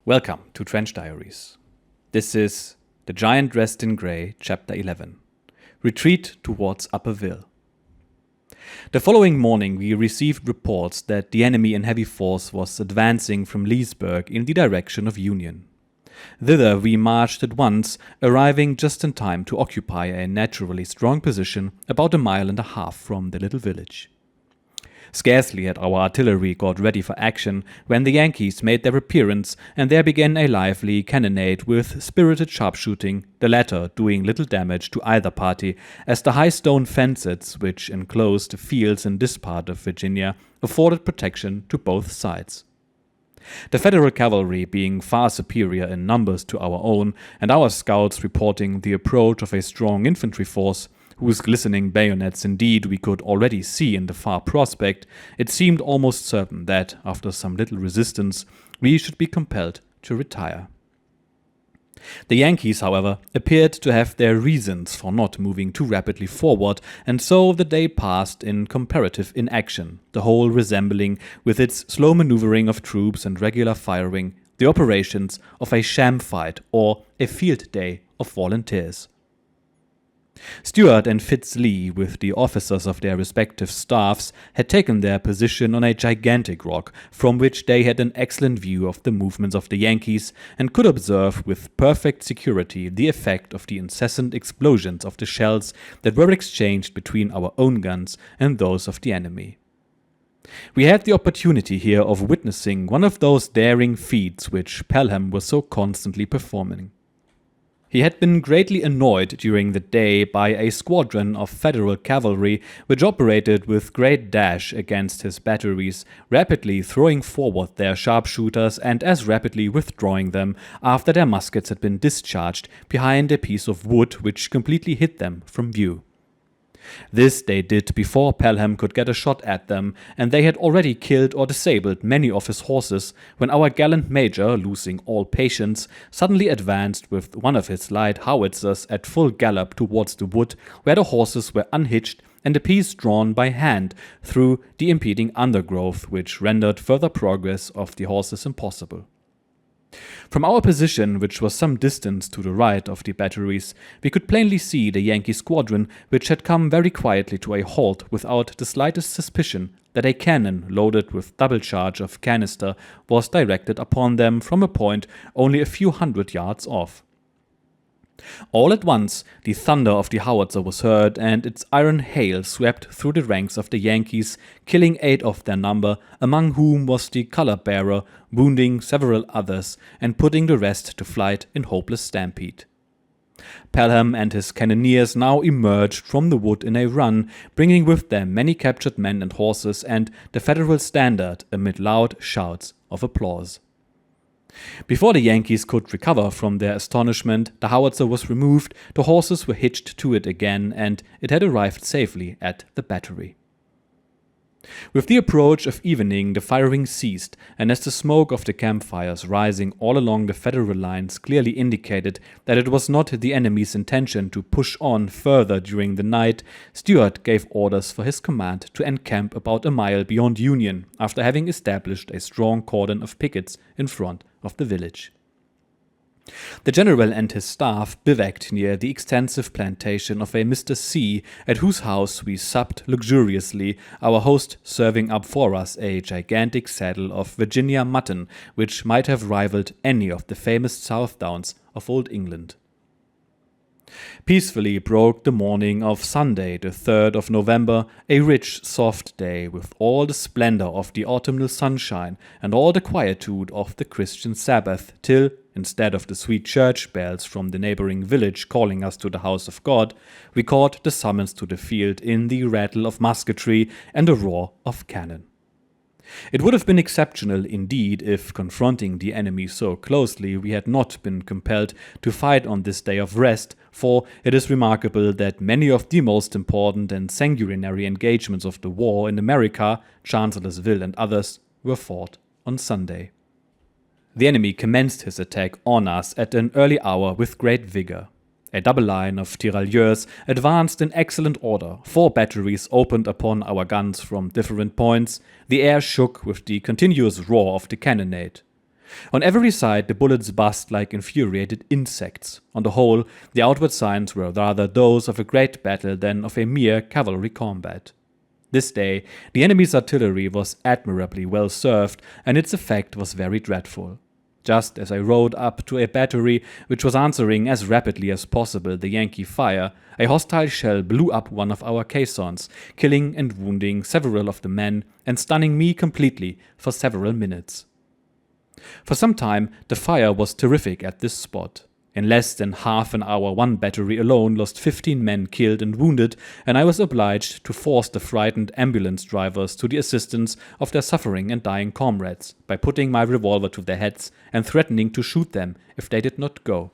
Welcome to Trench Diaries. This is The Giant Dressed in Grey, Chapter 11. Retreat towards Upperville. The following morning we received reports that the enemy in heavy force was advancing from Leesburg in the direction of Union. Thither we marched at once, arriving just in time to occupy a naturally strong position about a mile and a half from the little village. Scarcely had our artillery got ready for action when the Yankees made their appearance, and there began a lively cannonade with spirited sharpshooting, the latter doing little damage to either party, as the high stone fences which enclosed the fields in this part of Virginia afforded protection to both sides. The Federal cavalry being far superior in numbers to our own, and our scouts reporting the approach of a strong infantry force, whose glistening bayonets indeed we could already see in the far prospect, it seemed almost certain that, after some little resistance, we should be compelled to retire. The Yankees, however, appeared to have their reasons for not moving too rapidly forward, and so the day passed in comparative inaction, the whole resembling, with its slow maneuvering of troops and regular firing, the operations of a sham fight or a field day of volunteers. Stuart and Fitz Lee, with the officers of their respective staffs, had taken their position on a gigantic rock, from which they had an excellent view of the movements of the Yankees, and could observe with perfect security the effect of the incessant explosions of the shells that were exchanged between our own guns and those of the enemy. We had the opportunity here of witnessing one of those daring feats which Pelham was so constantly performing. He had been greatly annoyed during the day by a squadron of Federal cavalry which operated with great dash against his batteries, rapidly throwing forward their sharpshooters and as rapidly withdrawing them after their muskets had been discharged behind a piece of wood which completely hid them from view. This they did before Pelham could get a shot at them, and they had already killed or disabled many of his horses when our gallant major, losing all patience, suddenly advanced with one of his light howitzers at full gallop towards the wood, where the horses were unhitched and the piece drawn by hand through the impeding undergrowth, which rendered further progress of the horses impossible. From our position, which was some distance to the right of the batteries, we could plainly see the Yankee squadron, which had come very quietly to a halt without the slightest suspicion that a cannon loaded with double charge of canister was directed upon them from a point only a few hundred yards off. All at once the thunder of the howitzer was heard, and its iron hail swept through the ranks of the Yankees, killing 8 of their number, among whom was the color-bearer, wounding several others, and putting the rest to flight in hopeless stampede. Pelham and his cannoneers now emerged from the wood in a run, bringing with them many captured men and horses and the Federal standard amid loud shouts of applause. Before the Yankees could recover from their astonishment, the howitzer was removed, the horses were hitched to it again, and it had arrived safely at the battery. With the approach of evening, the firing ceased, and as the smoke of the campfires rising all along the Federal lines clearly indicated that it was not the enemy's intention to push on further during the night, Stuart gave orders for his command to encamp about a mile beyond Union, after having established a strong cordon of pickets in front of the village. The general and his staff bivouacked near the extensive plantation of a Mr. C, at whose house we supped luxuriously, our host serving up for us a gigantic saddle of Virginia mutton which might have rivaled any of the famous Southdowns of Old England. Peacefully broke the morning of Sunday, the 3rd of November, a rich, soft day, with all the splendor of the autumnal sunshine and all the quietude of the Christian Sabbath, till, instead of the sweet church bells from the neighboring village calling us to the house of God, we caught the summons to the field in the rattle of musketry and the roar of cannon. It would have been exceptional indeed if, confronting the enemy so closely, we had not been compelled to fight on this day of rest, for it is remarkable that many of the most important and sanguinary engagements of the war in America, Chancellorsville and others, were fought on Sunday. The enemy commenced his attack on us at an early hour with great vigor. A double line of tirailleurs advanced in excellent order. 4 batteries opened upon our guns from different points. The air shook with the continuous roar of the cannonade. On every side the bullets buzzed like infuriated insects. On the whole, the outward signs were rather those of a great battle than of a mere cavalry combat. This day the enemy's artillery was admirably well served, and its effect was very dreadful. Just as I rode up to a battery which was answering as rapidly as possible the Yankee fire, a hostile shell blew up one of our caissons, killing and wounding several of the men and stunning me completely for several minutes. For some time the fire was terrific at this spot. In less than half an hour one battery alone lost 15 men killed and wounded, and I was obliged to force the frightened ambulance drivers to the assistance of their suffering and dying comrades by putting my revolver to their heads and threatening to shoot them if they did not go.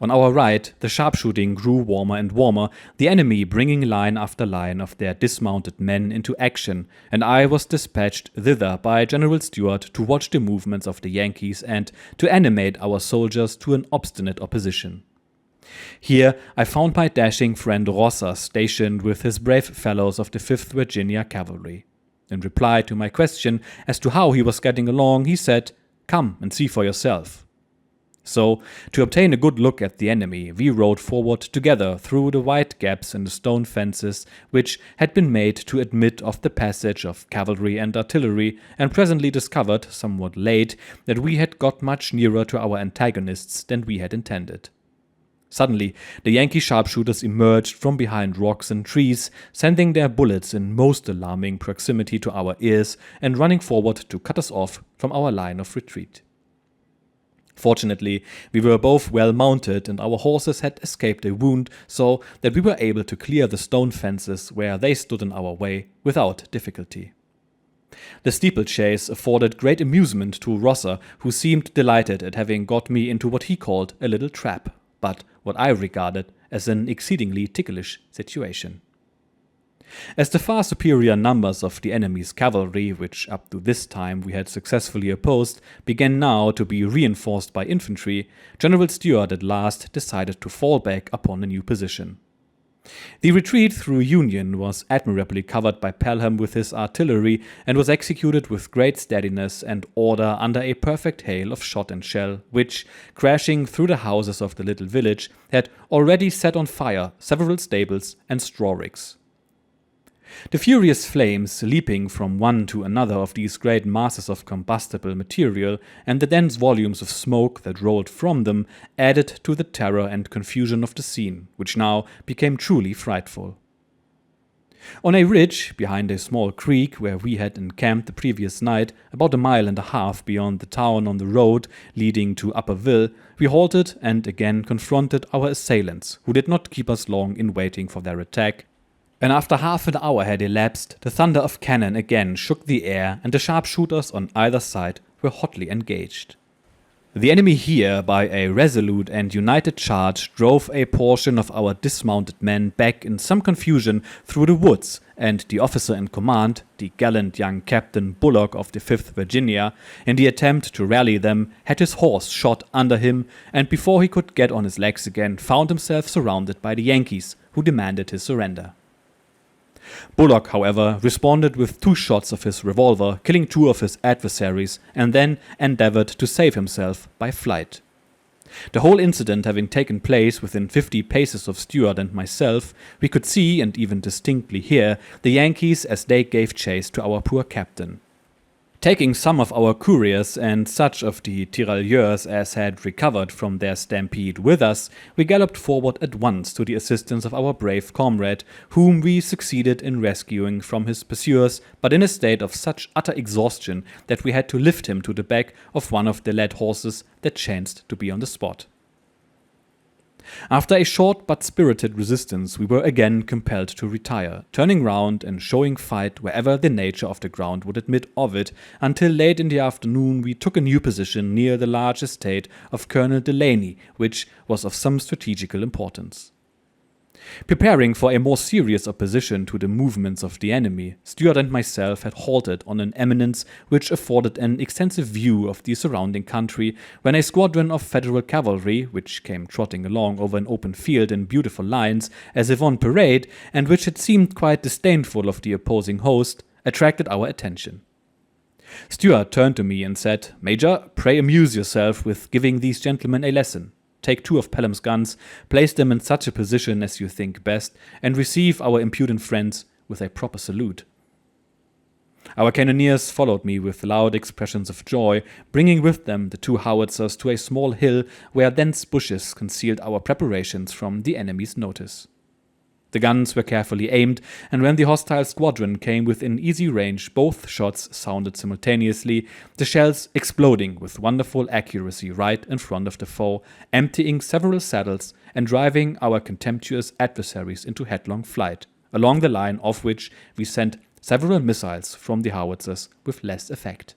On our right, the sharpshooting grew warmer and warmer, the enemy bringing line after line of their dismounted men into action, and I was dispatched thither by General Stuart to watch the movements of the Yankees and to animate our soldiers to an obstinate opposition. Here I found my dashing friend Rosser stationed with his brave fellows of the 5th Virginia Cavalry. In reply to my question as to how he was getting along, he said, "Come and see for yourself." So, to obtain a good look at the enemy, we rode forward together through the wide gaps in the stone fences which had been made to admit of the passage of cavalry and artillery, and presently discovered, somewhat late, that we had got much nearer to our antagonists than we had intended. Suddenly, the Yankee sharpshooters emerged from behind rocks and trees, sending their bullets in most alarming proximity to our ears and running forward to cut us off from our line of retreat. Fortunately, we were both well mounted and our horses had escaped a wound, so that we were able to clear the stone fences where they stood in our way without difficulty. The steeplechase afforded great amusement to Rosser, who seemed delighted at having got me into what he called a little trap, but what I regarded as an exceedingly ticklish situation. As the far superior numbers of the enemy's cavalry, which up to this time we had successfully opposed, began now to be reinforced by infantry, General Stuart at last decided to fall back upon a new position. The retreat through Union was admirably covered by Pelham with his artillery and was executed with great steadiness and order under a perfect hail of shot and shell, which, crashing through the houses of the little village, had already set on fire several stables and straw ricks. The furious flames leaping from one to another of these great masses of combustible material and the dense volumes of smoke that rolled from them added to the terror and confusion of the scene, which now became truly frightful. On a ridge behind a small creek where we had encamped the previous night, about a mile and a half beyond the town on the road leading to Upperville, we halted and again confronted our assailants, who did not keep us long in waiting for their attack. And after half an hour had elapsed, the thunder of cannon again shook the air, and the sharpshooters on either side were hotly engaged. The enemy here, by a resolute and united charge, drove a portion of our dismounted men back in some confusion through the woods, and the officer in command, the gallant young Captain Bullock of the 5th Virginia, in the attempt to rally them, had his horse shot under him, and before he could get on his legs again, found himself surrounded by the Yankees, who demanded his surrender. Bullock, however, responded with 2 shots of his revolver, killing 2 of his adversaries, and then endeavored to save himself by flight. The whole incident having taken place within 50 paces of Stuart and myself, we could see and even distinctly hear the Yankees as they gave chase to our poor captain. Taking some of our couriers and such of the tirailleurs as had recovered from their stampede with us, we galloped forward at once to the assistance of our brave comrade, whom we succeeded in rescuing from his pursuers, but in a state of such utter exhaustion that we had to lift him to the back of one of the led horses that chanced to be on the spot. After a short but spirited resistance, we were again compelled to retire, turning round and showing fight wherever the nature of the ground would admit of it, until late in the afternoon we took a new position near the large estate of Colonel Delaney, which was of some strategical importance. Preparing for a more serious opposition to the movements of the enemy, Stuart and myself had halted on an eminence which afforded an extensive view of the surrounding country, when a squadron of Federal cavalry, which came trotting along over an open field in beautiful lines as if on parade, and which had seemed quite disdainful of the opposing host, attracted our attention. Stuart turned to me and said, "Major, pray amuse yourself with giving these gentlemen a lesson. Take 2 of Pelham's guns, place them in such a position as you think best, and receive our impudent friends with a proper salute." Our cannoneers followed me with loud expressions of joy, bringing with them the 2 howitzers to a small hill where dense bushes concealed our preparations from the enemy's notice. The guns were carefully aimed, and when the hostile squadron came within easy range, both shots sounded simultaneously, the shells exploding with wonderful accuracy right in front of the foe, emptying several saddles and driving our contemptuous adversaries into headlong flight, along the line of which we sent several missiles from the howitzers with less effect.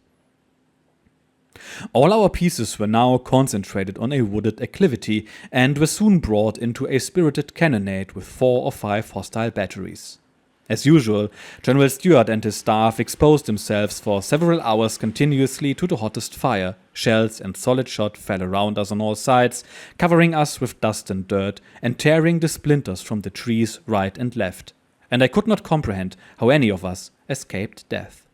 All our pieces were now concentrated on a wooded acclivity and were soon brought into a spirited cannonade with 4 or 5 hostile batteries. As usual, General Stuart and his staff exposed themselves for several hours continuously to the hottest fire. Shells and solid shot fell around us on all sides, covering us with dust and dirt, and tearing the splinters from the trees right and left, and I could not comprehend how any of us escaped death.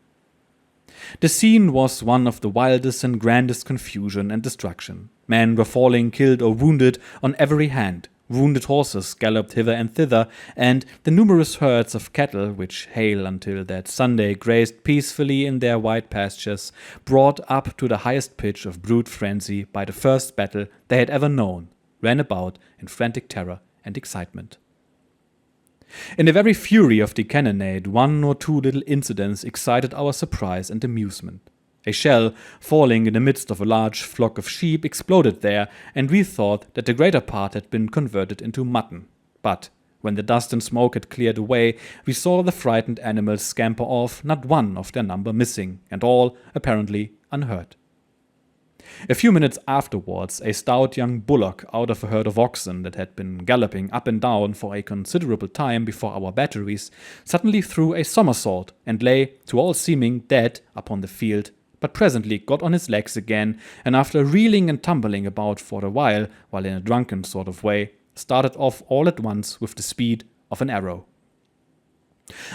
The scene was one of the wildest and grandest confusion and destruction. Men were falling killed or wounded on every hand. Wounded horses galloped hither and thither, and the numerous herds of cattle, which hail until that Sunday grazed peacefully in their wide pastures, brought up to the highest pitch of brute frenzy by the first battle they had ever known, ran about in frantic terror and excitement. In the very fury of the cannonade, 1 or 2 little incidents excited our surprise and amusement. A shell, falling in the midst of a large flock of sheep, exploded there, and we thought that the greater part had been converted into mutton. But when the dust and smoke had cleared away, we saw the frightened animals scamper off, not one of their number missing, and all apparently unhurt. A few minutes afterwards, a stout young bullock out of a herd of oxen that had been galloping up and down for a considerable time before our batteries suddenly threw a somersault and lay, to all seeming, dead upon the field, but presently got on his legs again, and after reeling and tumbling about for a while in a drunken sort of way, started off all at once with the speed of an arrow.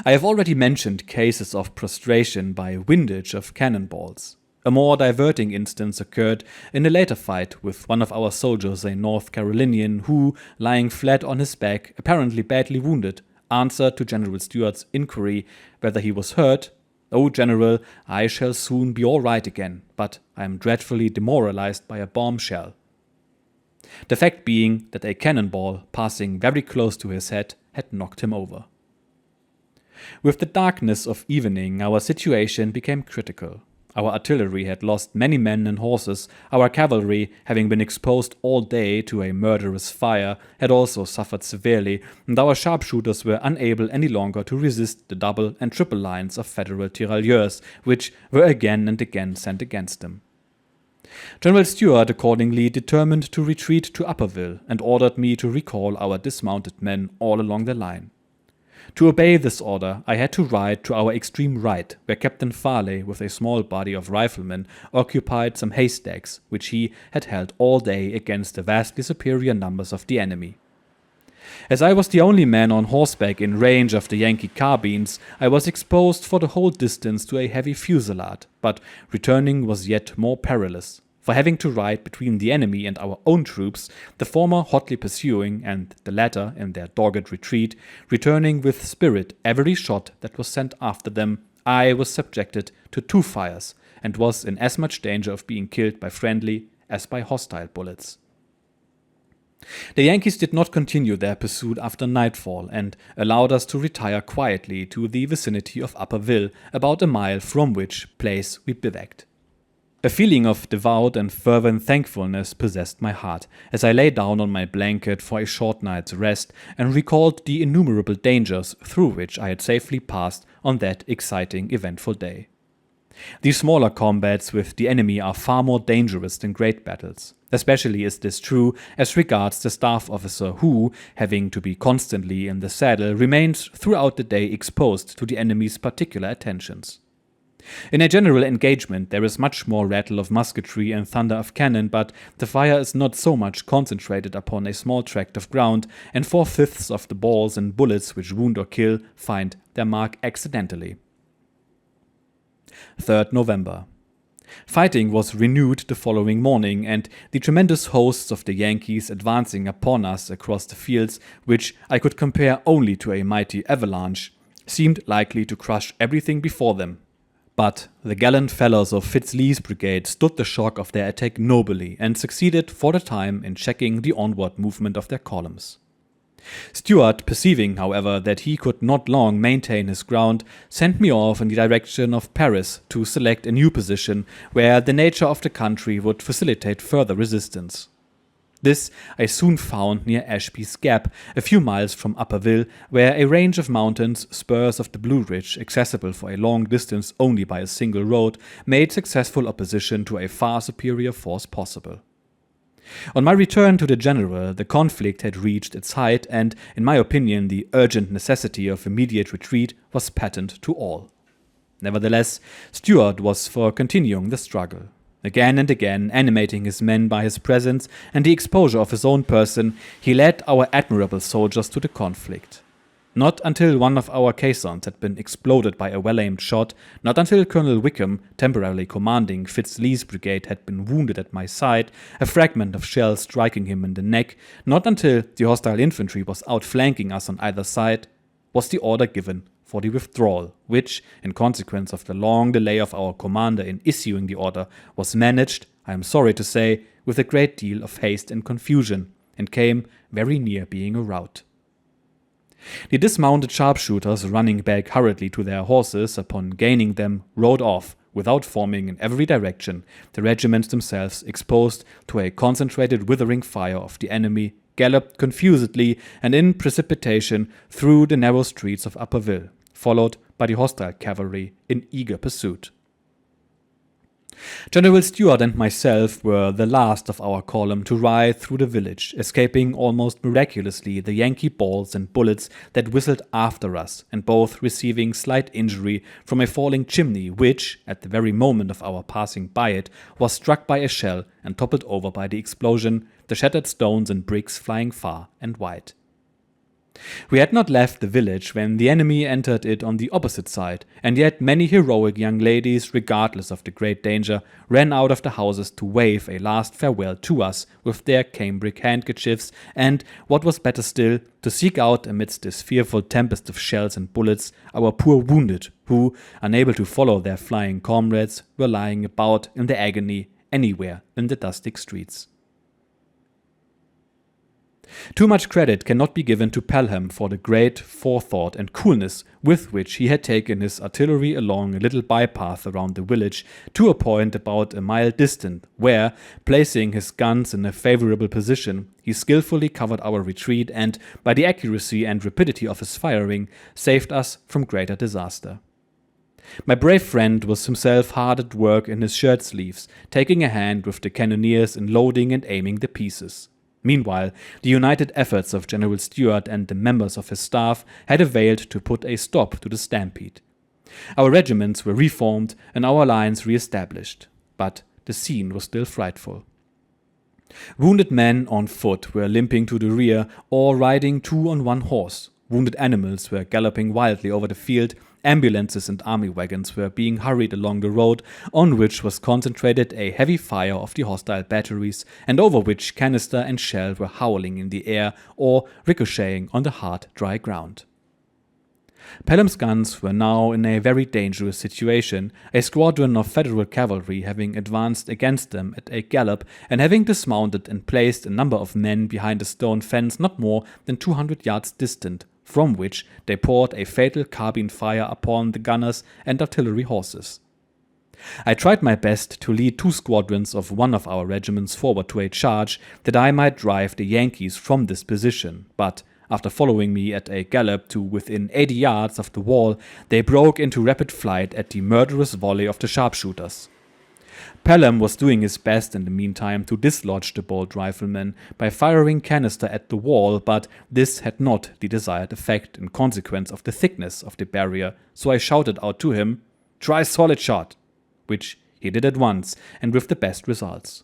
I have already mentioned cases of prostration by windage of cannonballs. A more diverting instance occurred in a later fight with one of our soldiers, a North Carolinian, who, lying flat on his back, apparently badly wounded, answered to General Stuart's inquiry whether he was hurt. "Oh, General, I shall soon be all right again, but I am dreadfully demoralized by a bombshell." The fact being that a cannonball passing very close to his head had knocked him over. With the darkness of evening, our situation became critical. Our artillery had lost many men and horses. Our cavalry, having been exposed all day to a murderous fire, had also suffered severely, and our sharpshooters were unable any longer to resist the double and triple lines of Federal tirailleurs, which were again and again sent against them. General Stuart accordingly determined to retreat to Upperville, and ordered me to recall our dismounted men all along the line. To obey this order, I had to ride to our extreme right, where Captain Farley, with a small body of riflemen, occupied some haystacks, which he had held all day against the vastly superior numbers of the enemy. As I was the only man on horseback in range of the Yankee carbines, I was exposed for the whole distance to a heavy fusillade, but returning was yet more perilous. For having to ride between the enemy and our own troops, the former hotly pursuing, and the latter, in their dogged retreat, returning with spirit every shot that was sent after them, I was subjected to 2 fires, and was in as much danger of being killed by friendly as by hostile bullets. The Yankees did not continue their pursuit after nightfall, and allowed us to retire quietly to the vicinity of Upperville, about a mile from which place we bivouacked. A feeling of devout and fervent thankfulness possessed my heart, as I lay down on my blanket for a short night's rest, and recalled the innumerable dangers through which I had safely passed on that exciting, eventful day. These smaller combats with the enemy are far more dangerous than great battles. Especially is this true as regards the staff officer who, having to be constantly in the saddle, remains throughout the day exposed to the enemy's particular attentions. In a general engagement there is much more rattle of musketry and thunder of cannon, but the fire is not so much concentrated upon a small tract of ground, and 4/5 of the balls and bullets which wound or kill find their mark accidentally. 3rd November. Fighting was renewed the following morning, and the tremendous hosts of the Yankees advancing upon us across the fields, which I could compare only to a mighty avalanche, seemed likely to crush everything before them. But the gallant fellows of Fitz-Lee's brigade stood the shock of their attack nobly and succeeded for the time in checking the onward movement of their columns. Stuart, perceiving, however, that he could not long maintain his ground, sent me off in the direction of Paris to select a new position where the nature of the country would facilitate further resistance. This I soon found near Ashby's Gap, a few miles from Upperville, where a range of mountains, spurs of the Blue Ridge, accessible for a long distance only by a single road, made successful opposition to a far superior force possible. On my return to the general, the conflict had reached its height, and, in my opinion, the urgent necessity of immediate retreat was patent to all. Nevertheless, Stuart was for continuing the struggle. Again and again, animating his men by his presence and the exposure of his own person, he led our admirable soldiers to the conflict. Not until one of our caissons had been exploded by a well-aimed shot, not until Colonel Wickham, temporarily commanding Fitz-Lee's brigade, had been wounded at my side, a fragment of shell striking him in the neck, not until the hostile infantry was outflanking us on either side, was the order given for the withdrawal, which, in consequence of the long delay of our commander in issuing the order, was managed, I am sorry to say, with a great deal of haste and confusion, and came very near being a rout. The dismounted sharpshooters, running back hurriedly to their horses, upon gaining them, rode off, without forming in every direction, the regiments themselves exposed to a concentrated withering fire of the enemy, galloped confusedly and in precipitation through the narrow streets of Upperville, followed by the hostile cavalry in eager pursuit. General Stuart and myself were the last of our column to ride through the village, escaping almost miraculously the Yankee balls and bullets that whistled after us, and both receiving slight injury from a falling chimney which, at the very moment of our passing by it, was struck by a shell and toppled over by the explosion, the shattered stones and bricks flying far and wide. We had not left the village when the enemy entered it on the opposite side, and yet many heroic young ladies, regardless of the great danger, ran out of the houses to wave a last farewell to us with their cambric handkerchiefs, and, what was better still, to seek out amidst this fearful tempest of shells and bullets our poor wounded, who, unable to follow their flying comrades, were lying about in their agony anywhere in the dusty streets. Too much credit cannot be given to Pelham for the great forethought and coolness with which he had taken his artillery along a little bypath around the village to a point about a mile distant, where, placing his guns in a favorable position, he skillfully covered our retreat and, by the accuracy and rapidity of his firing, saved us from greater disaster. My brave friend was himself hard at work in his shirt sleeves, taking a hand with the cannoneers in loading and aiming the pieces. Meanwhile, the united efforts of General Stuart and the members of his staff had availed to put a stop to the stampede. Our regiments were reformed and our lines re-established, but the scene was still frightful. Wounded men on foot were limping to the rear or riding two on one horse. Wounded animals were galloping wildly over the field. Ambulances and army wagons were being hurried along the road, on which was concentrated a heavy fire of the hostile batteries, and over which canister and shell were howling in the air or ricocheting on the hard, dry ground. Pelham's guns were now in a very dangerous situation, a squadron of Federal cavalry having advanced against them at a gallop and having dismounted and placed a number of men behind a stone fence not more than 200 yards distant, from which they poured a fatal carbine fire upon the gunners and artillery horses. I tried my best to lead two squadrons of one of our regiments forward to a charge, that I might drive the Yankees from this position, but after following me at a gallop to within 80 yards of the wall, they broke into rapid flight at the murderous volley of the sharpshooters. Pelham was doing his best in the meantime to dislodge the bold riflemen by firing canister at the wall, but this had not the desired effect in consequence of the thickness of the barrier, so I shouted out to him, "Try solid shot," which he did at once and with the best results.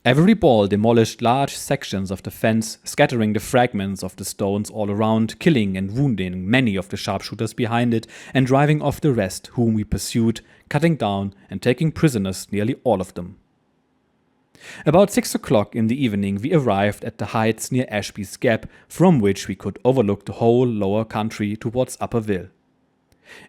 Every ball demolished large sections of the fence, scattering the fragments of the stones all around, killing and wounding many of the sharpshooters behind it, and driving off the rest, whom we pursued, cutting down and taking prisoners nearly all of them. About 6 o'clock in the evening we arrived at the heights near Ashby's Gap, from which we could overlook the whole lower country towards Upperville.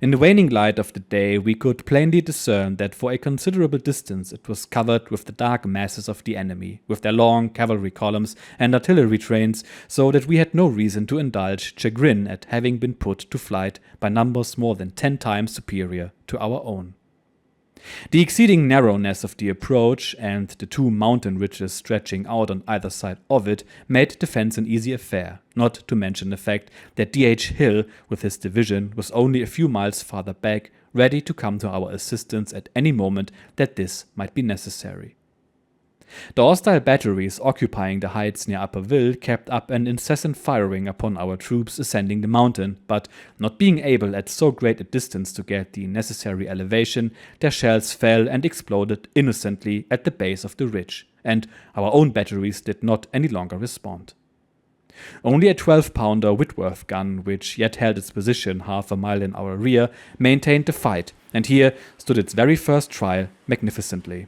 In the waning light of the day we could plainly discern that for a considerable distance it was covered with the dark masses of the enemy, with their long cavalry columns and artillery trains, so that we had no reason to indulge chagrin at having been put to flight by numbers more than 10 times superior to our own. The exceeding narrowness of the approach and the 2 mountain ridges stretching out on either side of it made defense an easy affair, not to mention the fact that D.H. Hill with his division was only a few miles farther back, ready to come to our assistance at any moment that this might be necessary. The hostile batteries occupying the heights near Upperville kept up an incessant firing upon our troops ascending the mountain, but not being able at so great a distance to get the necessary elevation, their shells fell and exploded innocently at the base of the ridge, and our own batteries did not any longer respond. Only a 12-pounder Whitworth gun, which yet held its position half a mile in our rear, maintained the fight, and here stood its very first trial magnificently.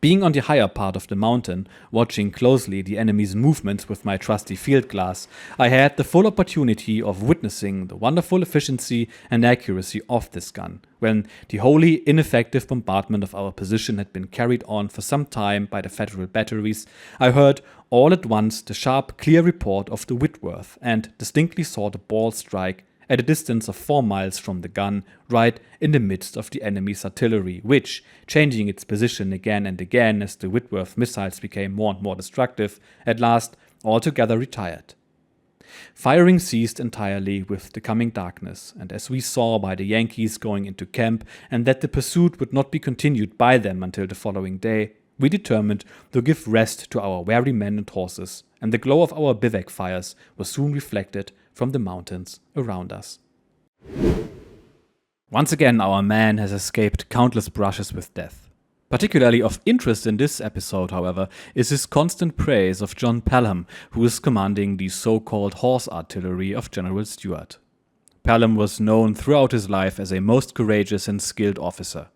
Being on the higher part of the mountain, watching closely the enemy's movements with my trusty field glass, I had the full opportunity of witnessing the wonderful efficiency and accuracy of this gun. When the wholly ineffective bombardment of our position had been carried on for some time by the Federal batteries, I heard all at once the sharp, clear report of the Whitworth, and distinctly saw the ball strike at a distance of 4 miles from the gun, right in the midst of the enemy's artillery, which, changing its position again and again as the Whitworth missiles became more and more destructive, at last altogether retired. Firing ceased entirely with the coming darkness, and as we saw by the Yankees going into camp, and that the pursuit would not be continued by them until the following day, we determined to give rest to our weary men and horses, and the glow of our bivouac fires was soon reflected from the mountains around us. Once again our man has escaped countless brushes with death. Particularly of interest in this episode, however, is his constant praise of John Pelham, who is commanding the so-called horse artillery of General Stuart. Pelham was known throughout his life as a most courageous and skilled officer.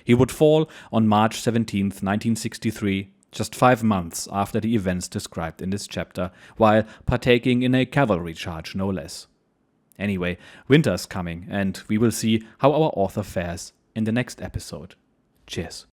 He would fall on March 17, 1963, just 5 months after the events described in this chapter, while partaking in a cavalry charge no less. Anyway, winter's coming, and we will see how our author fares in the next episode. Cheers.